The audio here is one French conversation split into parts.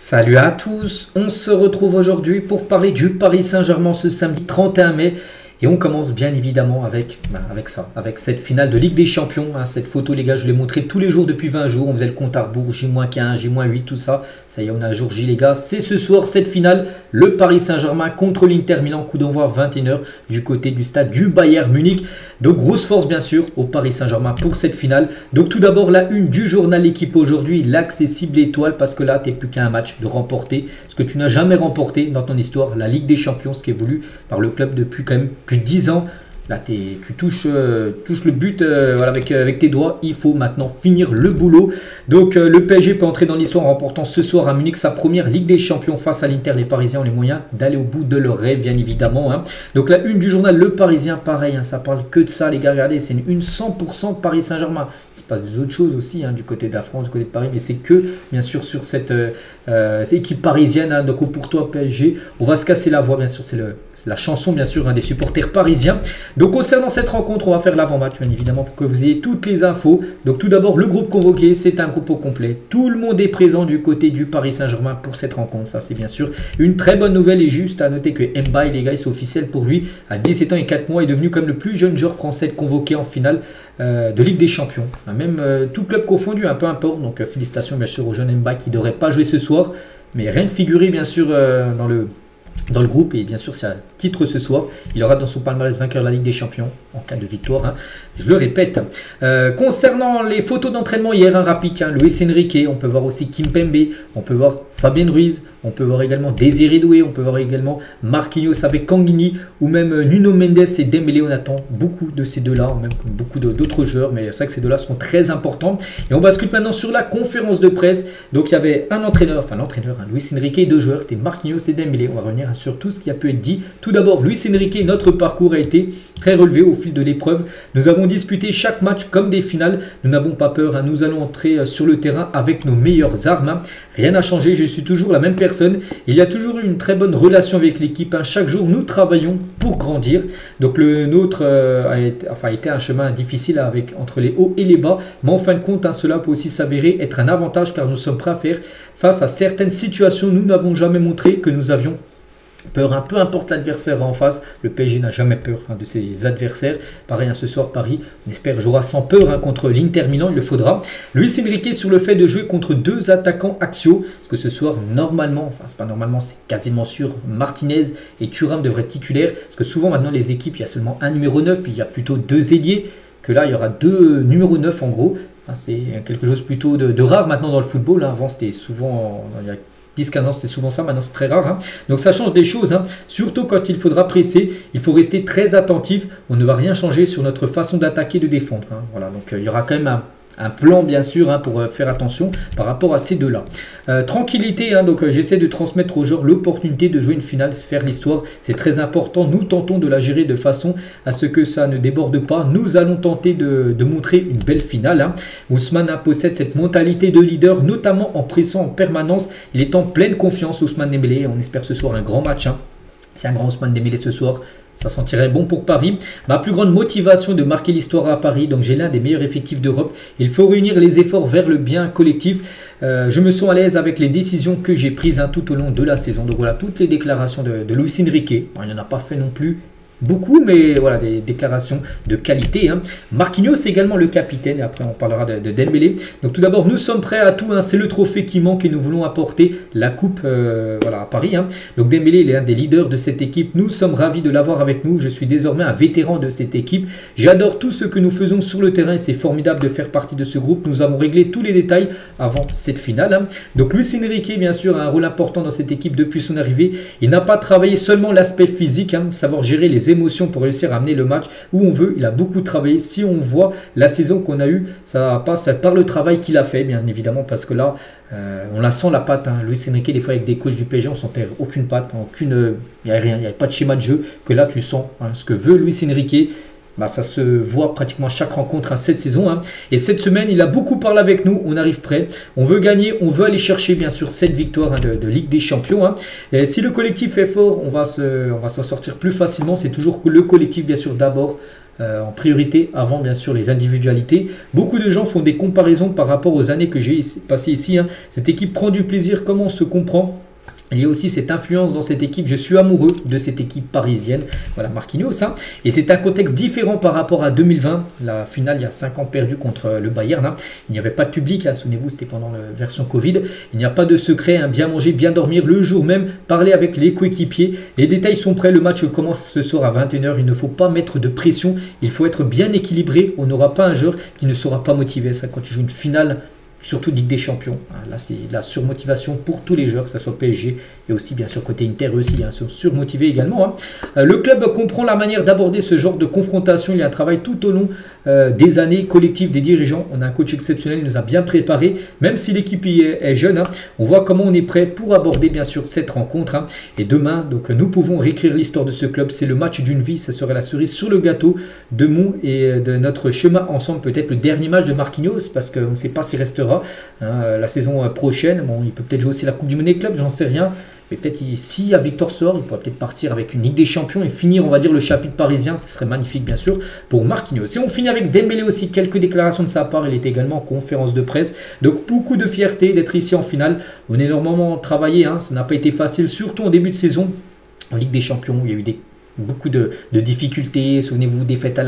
Salut à tous, on se retrouve aujourd'hui pour parler du Paris Saint-Germain ce samedi 31 mai. Et on commence bien évidemment avec cette finale de Ligue des Champions. Cette photo, les gars, je l'ai montré tous les jours depuis 20 jours. On faisait le compte à rebours, J-15, J-8, tout ça. Ça y est, on a jour J, les gars. C'est ce soir, cette finale, le Paris Saint-Germain contre l'Inter Milan. Coup d'envoi 21h du côté du stade du Bayern Munich. Donc, grosse force, bien sûr, au Paris Saint-Germain pour cette finale. Donc, tout d'abord, la une du journal L'équipe aujourd'hui, l'accessible étoile. Parce que là, tu n'es plus qu'à un match de remporter ce que tu n'as jamais remporté dans ton histoire, la Ligue des Champions, ce qui est voulu par le club depuis quand même plus de 10 ans. Là, tu touches le but voilà, avec tes doigts. Il faut maintenant finir le boulot. Donc, le PSG peut entrer dans l'histoire en remportant ce soir à Munich sa première Ligue des Champions face à l'Inter. Les Parisiens ont les moyens d'aller au bout de leur rêve, bien évidemment. Donc, la une du journal Le Parisien, pareil. Ça parle que de ça, les gars. Regardez, c'est une 100% Paris Saint-Germain. Il se passe des autres choses aussi du côté de la France, du côté de Paris. Mais c'est que, bien sûr, sur cette équipe parisienne. Donc, pour toi, PSG, on va se casser la voix, bien sûr. C'est la chanson, bien sûr, des supporters parisiens. Donc, concernant cette rencontre, on va faire l'avant-match, bien évidemment, pour que vous ayez toutes les infos. Donc, tout d'abord, le groupe convoqué, c'est un groupe au complet. Tout le monde est présent du côté du Paris Saint-Germain pour cette rencontre. Ça, c'est bien sûr une très bonne nouvelle. Et juste à noter que Mbaye, les gars, c'est officiel pour lui. À 17 ans et 4 mois, est devenu comme le plus jeune joueur français convoqué en finale de Ligue des Champions. Même tout club confondu, peu importe. Donc, félicitations, bien sûr, au jeune Mbaye qui ne devrait pas jouer ce soir. Mais rien de figuré, bien sûr, dans le groupe, et bien sûr c'est un titre ce soir. Il aura dans son palmarès vainqueur de la Ligue des Champions en cas de victoire, je le répète. Concernant les photos d'entraînement hier, rapide, Luis Enrique, on peut voir aussi Kimpembe, on peut voir Fabien Ruiz, on peut voir également Désiré Doué, on peut voir également Marquinhos avec Kanguini, ou même Nuno Mendes et Dembélé. On attend beaucoup de ces deux-là, même comme beaucoup d'autres joueurs, mais c'est vrai que ces deux-là seront très importants. Et on bascule maintenant sur la conférence de presse. Donc il y avait un entraîneur, Luis Enrique, et deux joueurs, c'était Marquinhos et Dembélé. On va revenir sur tout ce qui a pu être dit. Tout d'abord, Luis Enrique, notre parcours a été très relevé au fil de l'épreuve. Nous avons disputé chaque match comme des finales. Nous n'avons pas peur, nous allons entrer sur le terrain avec nos meilleures armes. Rien n'a changé, je suis toujours la même personne. Il y a toujours eu une très bonne relation avec l'équipe. Chaque jour, nous travaillons pour grandir. Donc le nôtre a été un chemin difficile entre les hauts et les bas. Mais en fin de compte, cela peut aussi s'avérer être un avantage car nous sommes prêts à faire face à certaines situations. Nous n'avons jamais montré que nous avions peur, peu importe l'adversaire en face. Le PSG n'a jamais peur de ses adversaires. Pareil, ce soir, Paris, on espère, jouera sans peur contre l'Inter Milan, il le faudra. Luis Enrique sur le fait de jouer contre deux attaquants axiaux. Parce que ce soir, normalement, c'est pas normalement, c'est quasiment sûr, Martinez et Thuram devraient être titulaires. Parce que souvent, maintenant, les équipes, il y a seulement un numéro 9, puis il y a plutôt deux ailiers. Que là, il y aura deux numéros 9 en gros. C'est quelque chose plutôt de rare maintenant dans le football. Avant, c'était souvent... Il y a 10-15 ans, c'était souvent ça, maintenant c'est très rare. Donc ça change des choses, surtout quand il faudra presser. Il faut rester très attentif. On ne va rien changer sur notre façon d'attaquer et de défendre. Voilà, donc il y aura quand même un plan, bien sûr, pour faire attention par rapport à ces deux-là. Tranquillité, donc j'essaie de transmettre aux joueurs l'opportunité de jouer une finale, faire l'histoire. C'est très important. Nous tentons de la gérer de façon à ce que ça ne déborde pas. Nous allons tenter de montrer une belle finale. Ousmane possède cette mentalité de leader, notamment en pressant en permanence. Il est en pleine confiance, Ousmane Dembélé. On espère ce soir un grand match. C'est un grand Ousmane Dembélé ce soir. Ça sentirait bon pour Paris. Ma plus grande motivation de marquer l'histoire à Paris. Donc j'ai l'un des meilleurs effectifs d'Europe. Il faut réunir les efforts vers le bien collectif. Je me sens à l'aise avec les décisions que j'ai prises tout au long de la saison. Donc voilà, toutes les déclarations de Luis Enrique. Il n'en a pas fait non plus beaucoup, mais voilà, des déclarations de qualité. Marquinhos également le capitaine, et après on parlera de Dembélé. Donc tout d'abord, nous sommes prêts à tout, c'est le trophée qui manque et nous voulons apporter la coupe à Paris. Donc Dembélé, il est un des leaders de cette équipe, nous sommes ravis de l'avoir avec nous, je suis désormais un vétéran de cette équipe. J'adore tout ce que nous faisons sur le terrain et c'est formidable de faire partie de ce groupe. Nous avons réglé tous les détails avant cette finale. Donc Luis Enrique, bien sûr, a un rôle important dans cette équipe depuis son arrivée. Il n'a pas travaillé seulement l'aspect physique, savoir gérer les émotions pour réussir à amener le match où on veut. Il a beaucoup travaillé. Si on voit la saison qu'on a eue, ça passe par le travail qu'il a fait, bien évidemment, parce que là, on la sent la patte. Luis Enrique, des fois avec des coachs du PSG, on sentait aucune patte, il n'y avait rien, il n'y avait pas de schéma de jeu. Que là, tu sens ce que veut Luis Enrique. Ça se voit pratiquement à chaque rencontre cette saison. Et cette semaine, il a beaucoup parlé avec nous. On arrive prêt. On veut gagner. On veut aller chercher, bien sûr, cette victoire de Ligue des Champions. Et si le collectif est fort, on va s'en sortir plus facilement. C'est toujours le collectif, bien sûr, d'abord. en priorité avant bien sûr les individualités. Beaucoup de gens font des comparaisons par rapport aux années que j'ai passées ici. Cette équipe prend du plaisir, comment on se comprend. Il y a aussi cette influence dans cette équipe. Je suis amoureux de cette équipe parisienne. Voilà, Marquinhos. Et c'est un contexte différent par rapport à 2020. La finale, il y a 5 ans perdu contre le Bayern. Il n'y avait pas de public. Souvenez-vous, c'était pendant la version Covid. Il n'y a pas de secret. Bien manger, bien dormir le jour même. Parler avec les coéquipiers. Les détails sont prêts. Le match commence ce soir à 21 h. Il ne faut pas mettre de pression. Il faut être bien équilibré. On n'aura pas un joueur qui ne sera pas motivé. Ça, quand tu joues une finale, surtout Ligue des Champions. Là, c'est la surmotivation pour tous les joueurs, que ce soit PSG et aussi, bien sûr, côté Inter aussi, sont surmotivés également. Le club comprend la manière d'aborder ce genre de confrontation. Il y a un travail tout au long des années collectives des dirigeants. On a un coach exceptionnel, il nous a bien préparé. Même si l'équipe est jeune, on voit comment on est prêt pour aborder, bien sûr, cette rencontre. Et demain, donc, nous pouvons réécrire l'histoire de ce club. C'est le match d'une vie. Ça serait la cerise sur le gâteau de mon et de notre chemin ensemble. Peut-être le dernier match de Marquinhos, parce qu'on ne sait pas s'il restera la saison prochaine. Bon, il peut peut-être jouer aussi la Coupe du Monde Club, j'en sais rien. Mais peut-être si à Victor sort, il pourrait peut-être partir avec une Ligue des Champions et finir, on va dire, le chapitre parisien. Ce serait magnifique, bien sûr, pour Marquinhos. Et on finit avec Dembélé aussi, quelques déclarations de sa part. Il était également en conférence de presse. Donc, beaucoup de fierté d'être ici en finale. On a énormément travaillé, ça n'a pas été facile, surtout en début de saison. En Ligue des Champions, il y a eu beaucoup de difficultés. Souvenez-vous, défaite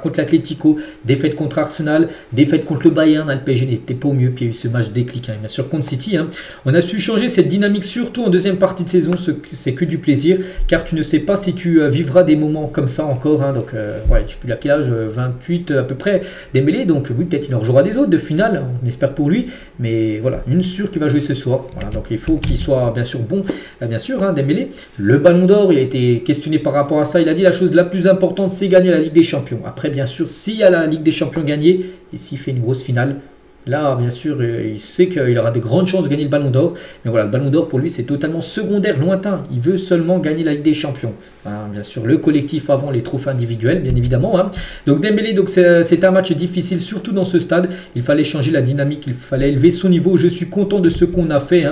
contre l'Atlético, défaite contre Arsenal, défaite contre le Bayern. Le PSG n'était pas au mieux, puis il y a eu ce match déclic, bien sûr, contre City. On a su changer cette dynamique, surtout en deuxième partie de saison. C'est que du plaisir, car tu ne sais pas si tu vivras des moments comme ça encore. Donc, je ne sais plus à quel âge, 28 à peu près, Dembélé. Donc, oui, peut-être il en jouera des autres de finale, on espère pour lui. Mais voilà, une sûre qui va jouer ce soir. Voilà, donc il faut qu'il soit, bien sûr, bon, bien sûr, Dembélé. Le Ballon d'Or, il a été questionné par rapport à ça, il a dit la chose la plus importante, c'est gagner la Ligue des Champions. Après, bien sûr, s'il y a la Ligue des Champions gagnée et s'il fait une grosse finale, là, bien sûr, il sait qu'il aura de grandes chances de gagner le Ballon d'Or. Mais voilà, le Ballon d'Or, pour lui, c'est totalement secondaire, lointain. Il veut seulement gagner la Ligue des Champions. Bien sûr, le collectif avant les trophées individuels, bien évidemment. Donc Dembélé, c'est un match difficile, surtout dans ce stade. Il fallait changer la dynamique, il fallait élever son niveau. Je suis content de ce qu'on a fait.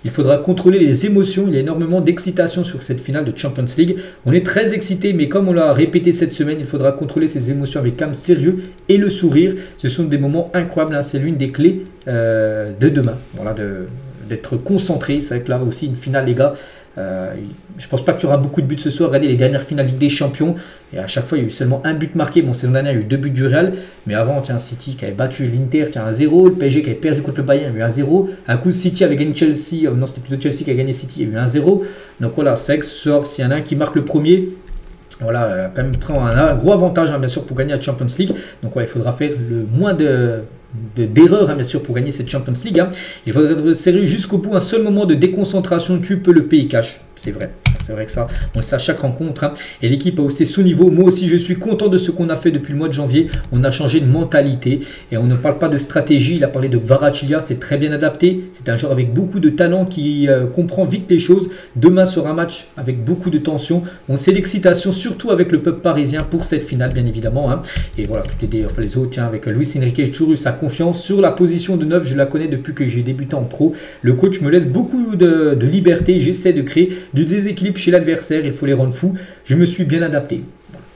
Il faudra contrôler les émotions. Il y a énormément d'excitation sur cette finale de Champions League. On est très excités, mais comme on l'a répété cette semaine, il faudra contrôler ses émotions avec calme, sérieux et le sourire. Ce sont des moments incroyables. C'est l'une des clés de demain. Voilà, d'être concentré. C'est vrai que là aussi, une finale, les gars. Je pense pas qu'il y aura beaucoup de buts ce soir. Regardez les dernières finales Ligue des Champions. Et à chaque fois, il y a eu seulement un but marqué. Bon, saison dernière, il y a eu 2 buts du Real. Mais avant, City qui avait battu l'Inter, 1-0. Le PSG qui avait perdu contre le Bayern, il y a eu 1-0. Un coup, City avait gagné Chelsea. Non, c'était plutôt Chelsea qui a gagné City, il y a eu 1-0. Donc voilà, c'est vrai que ce soir, s'il y en a un qui marque le premier, voilà, quand même prend un gros avantage, bien sûr, pour gagner la Champions League. Donc il faudra faire le moins d'erreurs, bien sûr, pour gagner cette Champions League. Il faudra être sérieux jusqu'au bout. Un seul moment de déconcentration, tu peux le payer cash. C'est vrai. C'est vrai que ça, on le sait à chaque rencontre. Et l'équipe a haussé son niveau. Moi aussi, je suis content de ce qu'on a fait depuis le mois de janvier. On a changé de mentalité. Et on ne parle pas de stratégie. Il a parlé de Kvaratskhelia. C'est très bien adapté. C'est un joueur avec beaucoup de talent qui comprend vite les choses. Demain sera un match avec beaucoup de tension. On sait l'excitation, surtout avec le peuple parisien pour cette finale, bien évidemment. Et voilà, les autres, avec Luis Enrique, j'ai toujours eu sa confiance. Sur la position de 9, je la connais depuis que j'ai débuté en pro. Le coach me laisse beaucoup de liberté. J'essaie de créer du déséquilibre chez l'adversaire, il faut les rendre fous. Je me suis bien adapté.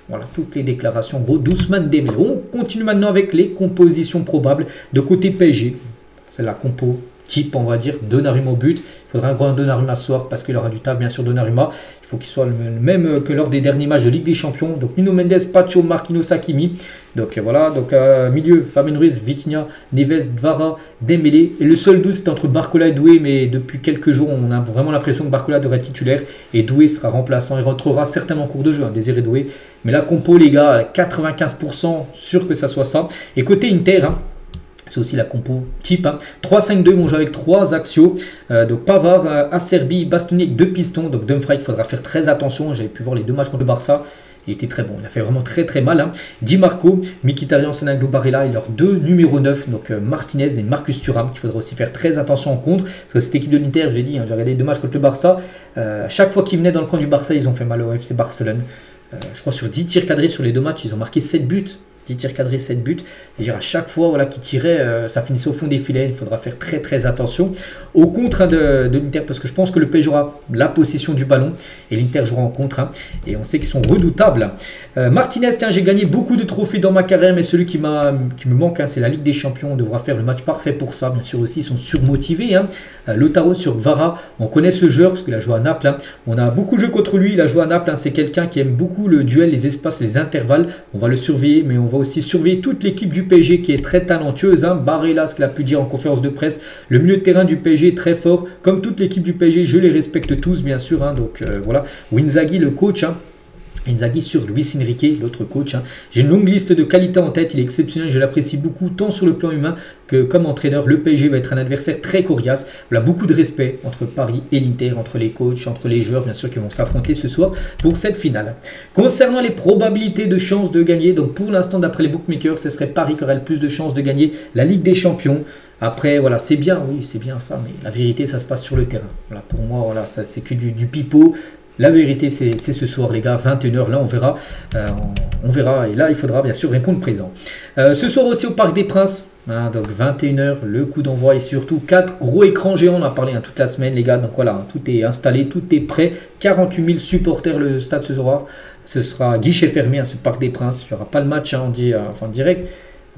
Voilà, toutes les déclarations. Gros, Ousmane Dembélé. On continue maintenant avec les compositions probables de côté PSG. C'est la compo type, on va dire, Donnarumma au but. Il faudra un grand Donnarumma ce soir parce qu'il aura du taf, bien sûr, Donnarumma. Il faut qu'il soit le même que lors des derniers matchs de Ligue des Champions. Donc Nuno Mendes, Pacho, Marquinhos, Hakimi. Donc voilà, donc milieu, Fabien Ruiz, Vitinha, Neves, Dvara, Dembélé. Et le seul doute, c'est entre Barcola et Doué. Mais depuis quelques jours, on a vraiment l'impression que Barcola devrait être titulaire. Et Doué sera remplaçant. Il rentrera certainement en cours de jeu, Désiré Doué. Mais la compo, les gars, 95% sûr que ça soit ça. Et côté Inter, c'est aussi la compo type. 3-5-2, on joue avec 3 axiaux. Donc Pavard, Acerbi, Bastoni avec 2 pistons. Donc Dumfries, il faudra faire très attention. J'avais pu voir les 2 matchs contre le Barça. Il était très bon. Il a fait vraiment très très mal. Di Marco, Mkhitaryan, Senaglo, Barella et leurs 2 numéros 9. Donc Martinez et Marcus Thuram. Il faudra aussi faire très attention en contre. Parce que cette équipe de l'Inter, j'ai dit, j'ai regardé les 2 matchs contre le Barça. Chaque fois qu'ils venaient dans le camp du Barça, ils ont fait mal au FC Barcelone. Je crois sur 10 tirs cadrés sur les 2 matchs, ils ont marqué 7 buts. 10 tirs cadrés, 7 buts. C'est-à-dire à chaque fois voilà, qu'il tirait, ça finissait au fond des filets. Il faudra faire très très attention au contre de l'Inter parce que je pense que le PSG aura la possession du ballon et l'Inter jouera en contre. Et on sait qu'ils sont redoutables. Martinez, tiens, j'ai gagné beaucoup de trophées dans ma carrière, mais celui qui me manque, c'est la Ligue des Champions. On devra faire le match parfait pour ça. Bien sûr aussi, ils sont surmotivés. Lautaro sur Kvara, on connaît ce joueur parce qu'il a joué à Naples. On a beaucoup joué contre lui, il a joué à Naples. C'est quelqu'un qui aime beaucoup le duel, les espaces, les intervalles. On va le surveiller, mais on va aussi surveiller toute l'équipe du PSG qui est très talentueuse. Barella, ce qu'il a pu dire en conférence de presse, le milieu de terrain du PSG est très fort. Comme toute l'équipe du PSG, je les respecte tous, bien sûr. Donc voilà, Inzaghi, le coach. Inzaghi sur Luis Enrique, l'autre coach. J'ai une longue liste de qualités en tête, il est exceptionnel, je l'apprécie beaucoup, tant sur le plan humain que comme entraîneur. Le PSG va être un adversaire très coriace. Voilà, beaucoup de respect entre Paris et l'Inter, entre les coachs, entre les joueurs, bien sûr, qui vont s'affronter ce soir pour cette finale. Concernant les probabilités de chances de gagner, donc pour l'instant, d'après les bookmakers, ce serait Paris qui aurait le plus de chances de gagner la Ligue des Champions. Après, voilà, c'est bien, oui, c'est bien ça, mais la vérité, ça se passe sur le terrain. Voilà, pour moi, voilà, ça c'est que du pipeau. La vérité, c'est ce soir, les gars, 21h. Là, on verra. On verra. Et là, il faudra bien sûr répondre présent. Ce soir aussi au Parc des Princes. Donc 21h, le coup d'envoi et surtout 4 gros écrans géants. On en a parlé toute la semaine, les gars. Donc voilà, tout est installé, tout est prêt. 48 000 supporters, le stade ce soir. Ce sera guichet fermé, ce Parc des Princes. Il n'y aura pas le match en direct.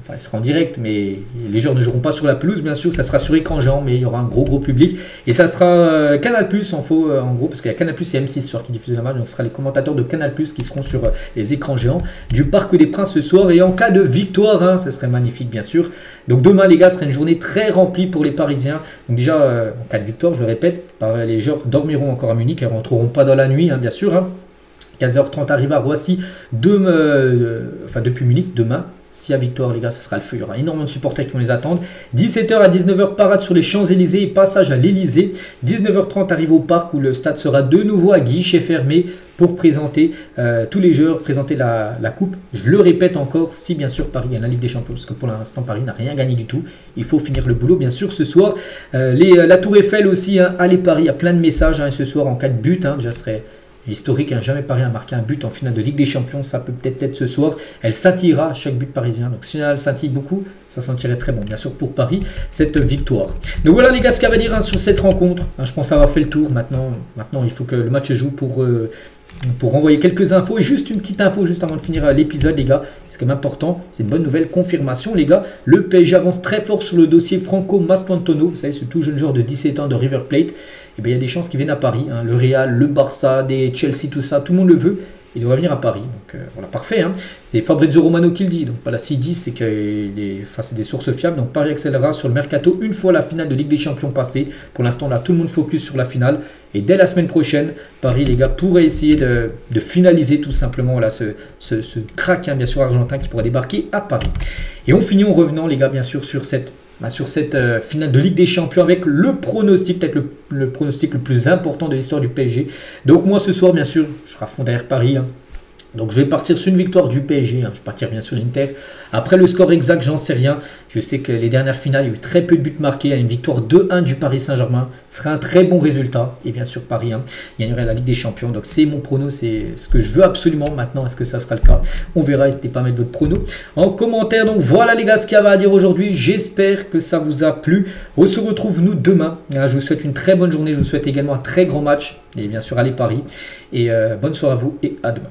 Enfin, il sera en direct, mais les joueurs ne joueront pas sur la pelouse, bien sûr. Ça sera sur écran géant, mais il y aura un gros public. Et ça sera Canal+, en gros, parce qu'il y a Canal+, et M6 ce soir qui diffusent la match. Donc, ce sera les commentateurs de Canal+, qui seront sur les écrans géants du Parc des Princes ce soir. Et en cas de victoire, ce serait magnifique, bien sûr. Donc, demain, les gars, ce sera une journée très remplie pour les Parisiens. Donc, déjà, en cas de victoire, je le répète, les joueurs dormiront encore à Munich. Ils ne rentreront pas dans la nuit, bien sûr. 15h30, arrive à Roissy, depuis Munich, demain. S'il y a victoire, les gars, ce sera le feu. Il y aura énormément de supporters qui vont les attendre. 17h à 19h, parade sur les Champs-Élysées et passage à l'Élysée. 19h30, arrive au parc où le stade sera de nouveau à guichet fermé pour présenter tous les joueurs, présenter la coupe. Je le répète encore, si bien sûr Paris gagne la Ligue des Champions, parce que pour l'instant Paris n'a rien gagné du tout. Il faut finir le boulot, bien sûr, ce soir. La Tour Eiffel aussi, allez Paris, il y a plein de messages. Et ce soir, en cas de but, déjà serait historique, jamais Paris a marqué un but en finale de Ligue des Champions, ça peut peut-être être ce soir. Elle scintillera chaque but parisien, donc si elle scintille beaucoup, ça sentirait très bon, bien sûr pour Paris, cette victoire. Donc voilà les gars, ce qu'il y a à dire sur cette rencontre. Je pense avoir fait le tour. Maintenant, il faut que le match se joue pour renvoyer quelques infos. Et juste une petite info, juste avant de finir l'épisode, les gars. C'est quand même important, c'est une bonne nouvelle confirmation, les gars. Le PSG avance très fort sur le dossier Franco Maspantono. Vous savez, ce tout jeune joueur de 17 ans de River Plate. Et bien, il y a des chances qu'il vienne à Paris. Le Real, le Barça, des Chelsea, tout ça, tout le monde le veut. Il devrait venir à Paris. Donc voilà, parfait. C'est Fabrizio Romano qui le dit. Donc voilà, s'il dit, c'est que c'est des sources fiables. Donc Paris accélérera sur le mercato une fois la finale de Ligue des Champions passée. Pour l'instant, là, tout le monde focus sur la finale. Et dès la semaine prochaine, Paris, les gars, pourrait essayer de finaliser tout simplement voilà, ce crack, bien sûr, argentin qui pourrait débarquer à Paris. Et on finit en revenant, les gars, bien sûr, sur cette finale de Ligue des Champions avec le pronostic, peut-être le pronostic le plus important de l'histoire du PSG. Donc moi ce soir, bien sûr, je serai à fond derrière Paris. Donc je vais partir sur une victoire du PSG. Je vais partir bien sûr l'Inter. Après le score exact, j'en sais rien. Je sais que les dernières finales, il y a eu très peu de buts marqués. Il y a une victoire 2-1 du Paris Saint-Germain. Ce serait un très bon résultat. Et bien sûr Paris gagnerait la Ligue des Champions. Donc c'est mon prono, c'est ce que je veux absolument. Maintenant, est-ce que ça sera le cas? On verra. N'hésitez pas à mettre votre prono en commentaire. Donc voilà les gars, ce qu'il y avait à dire aujourd'hui. J'espère que ça vous a plu. On se retrouve nous demain. Je vous souhaite une très bonne journée. Je vous souhaite également un très grand match. Et bien sûr allez Paris. Et bonne soirée à vous et à demain.